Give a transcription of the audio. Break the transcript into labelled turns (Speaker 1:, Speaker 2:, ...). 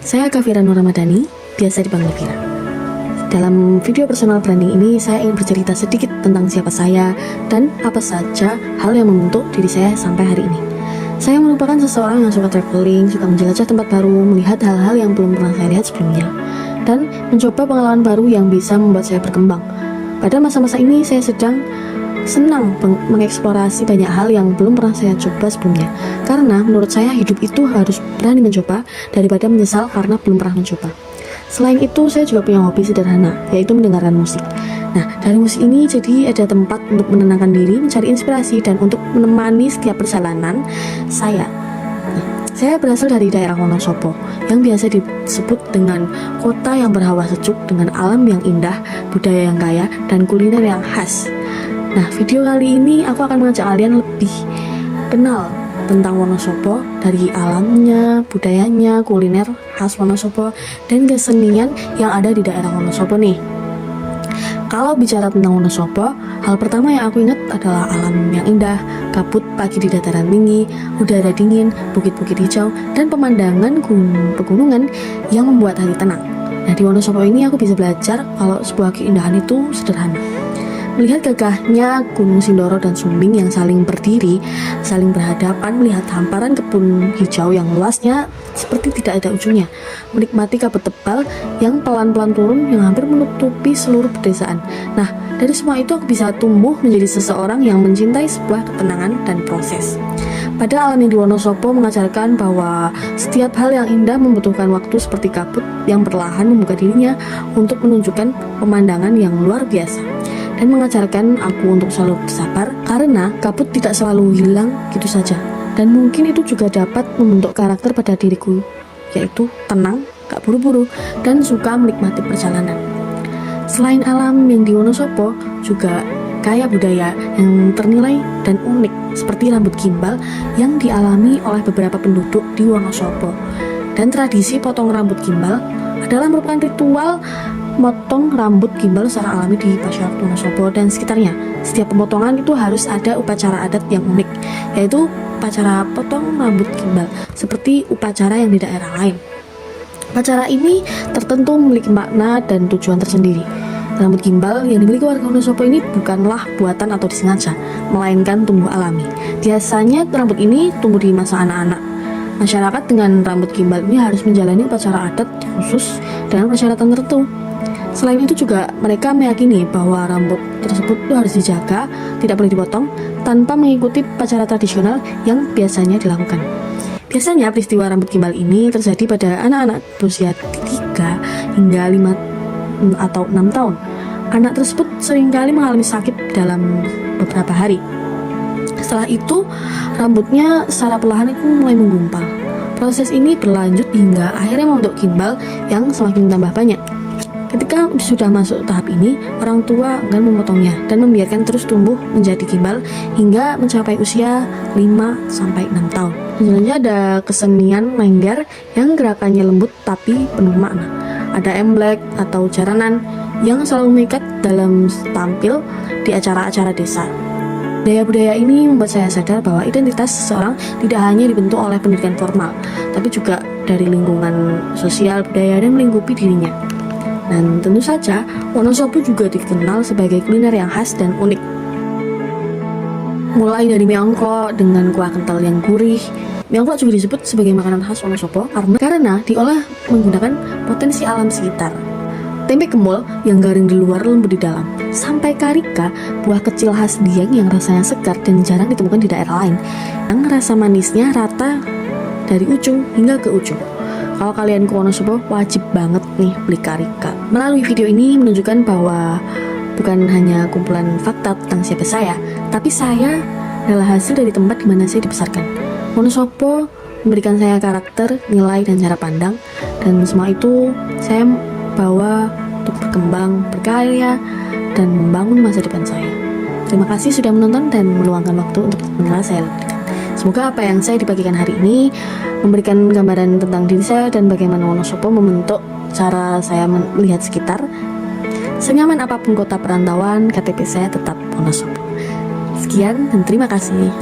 Speaker 1: Saya Kafira Nur Ramadhani, biasa dipanggil Vira. Dalam video personal branding ini, saya ingin bercerita sedikit tentang siapa saya dan apa saja hal yang membentuk diri saya sampai hari ini. Saya merupakan seseorang yang suka traveling, suka menjelajah tempat baru, melihat hal-hal yang belum pernah saya lihat sebelumnya, dan mencoba pengalaman baru yang bisa membuat saya berkembang. Pada masa-masa ini, saya sedang senang mengeksplorasi banyak hal yang belum pernah saya coba sebelumnya. Karena menurut saya hidup itu harus berani mencoba daripada menyesal karena belum pernah mencoba. Selain itu, saya juga punya hobi sederhana, yaitu mendengarkan musik. Nah, dari musik ini jadi ada tempat untuk menenangkan diri, mencari inspirasi, dan untuk menemani setiap perjalanan saya. Saya berasal dari daerah Wonosobo, yang biasa disebut dengan kota yang berhawa sejuk dengan alam yang indah, budaya yang kaya, dan kuliner yang khas. Nah, video kali ini aku akan mengajak kalian lebih kenal tentang Wonosobo, dari alamnya, budayanya, kuliner khas Wonosobo, dan kesenian yang ada di daerah Wonosobo nih. Kalau bicara tentang Wonosobo, hal pertama yang aku ingat adalah alam yang indah, kabut pagi di dataran tinggi, udara dingin, bukit-bukit hijau, dan pemandangan pegunungan yang membuat hati tenang. Nah, di Wonosobo ini aku bisa belajar kalau sebuah keindahan itu sederhana. Melihat gagahnya Gunung Sindoro dan Sumbing yang saling berdiri, saling berhadapan, melihat hamparan kebun hijau yang luasnya seperti tidak ada ujungnya, menikmati kabut tebal yang pelan-pelan turun yang hampir menutupi seluruh pedesaan. Nah, dari semua itu aku bisa tumbuh menjadi seseorang yang mencintai sebuah ketenangan dan proses. Pada alam yang di Wonosobo mengajarkan bahwa setiap hal yang indah membutuhkan waktu seperti kabut yang perlahan membuka dirinya untuk menunjukkan pemandangan yang luar biasa. Dan mengajarkan aku untuk selalu bersabar karena kabut tidak selalu hilang gitu saja. Dan mungkin itu juga dapat membentuk karakter pada diriku, yaitu tenang, gak buru-buru, dan suka menikmati perjalanan. Selain alam yang di Wonosobo, juga kaya budaya yang ternilai dan unik seperti rambut gimbal yang dialami oleh beberapa penduduk di Wonosobo. Dan tradisi potong rambut gimbal adalah merupakan ritual motong rambut gimbal secara alami di masyarakat Wonosobo dan sekitarnya. Setiap pemotongan itu harus ada upacara adat yang unik, yaitu upacara potong rambut gimbal, seperti upacara yang di daerah lain. Upacara ini tertentu memiliki makna dan tujuan tersendiri. Rambut gimbal yang dimiliki warga Wonosobo ini bukanlah buatan atau disengaja, melainkan tumbuh alami. Biasanya rambut ini tumbuh di masa anak-anak. Masyarakat dengan rambut gimbal ini harus menjalani upacara adat khusus dengan persyaratan tertentu. Selain itu juga mereka meyakini bahwa rambut tersebut itu harus dijaga, tidak boleh dipotong tanpa mengikuti upacara tradisional yang biasanya dilakukan. Biasanya peristiwa rambut gimbal ini terjadi pada anak-anak berusia 3 hingga 5 atau 6 tahun. Anak tersebut seringkali mengalami sakit dalam beberapa hari. Setelah itu, rambutnya secara perlahan itu mulai menggumpal. Proses ini berlanjut hingga akhirnya membentuk gimbal yang semakin tambah banyak. Ketika sudah masuk tahap ini, orang tua akan memotongnya dan membiarkan terus tumbuh menjadi gimbal hingga mencapai usia 5-6 tahun. Selanjutnya ada kesenian lengger yang gerakannya lembut tapi penuh makna. Ada emblek atau jaranan yang selalu mengikat dalam tampil di acara-acara desa. Budaya-budaya ini membuat saya sadar bahwa identitas seseorang tidak hanya dibentuk oleh pendidikan formal, tapi juga dari lingkungan sosial, budaya, dan melingkupi dirinya. Dan tentu saja, Wonosobo juga dikenal sebagai kuliner yang khas dan unik. Mulai dari miangkok dengan kuah kental yang gurih. Miangkok juga disebut sebagai makanan khas Wonosobo karena diolah menggunakan potensi alam sekitar. Tempe kemul yang garing di luar, lembut di dalam. Sampai karika, buah kecil khas Dieng yang rasanya segar dan jarang ditemukan di daerah lain, yang rasa manisnya rata dari ujung hingga ke ujung. Kalau kalian ke Wonosobo, wajib banget nih beli karika. Melalui video ini menunjukkan bahwa bukan hanya kumpulan fakta tentang siapa saya, tapi saya adalah hasil dari tempat di mana saya dibesarkan. Wonosobo memberikan saya karakter, nilai, dan cara pandang, dan semua itu saya bawa untuk berkembang, berkarya, dan membangun masa depan saya. Terima kasih sudah menonton dan meluangkan waktu untuk mengenal saya lebih dekat. Semoga apa yang saya dibagikan hari ini memberikan gambaran tentang diri saya dan bagaimana Wonosobo membentuk cara saya melihat sekitar. Senyaman apapun kota perantauan, KTP saya tetap Wonosobo. Sekian dan terima kasih.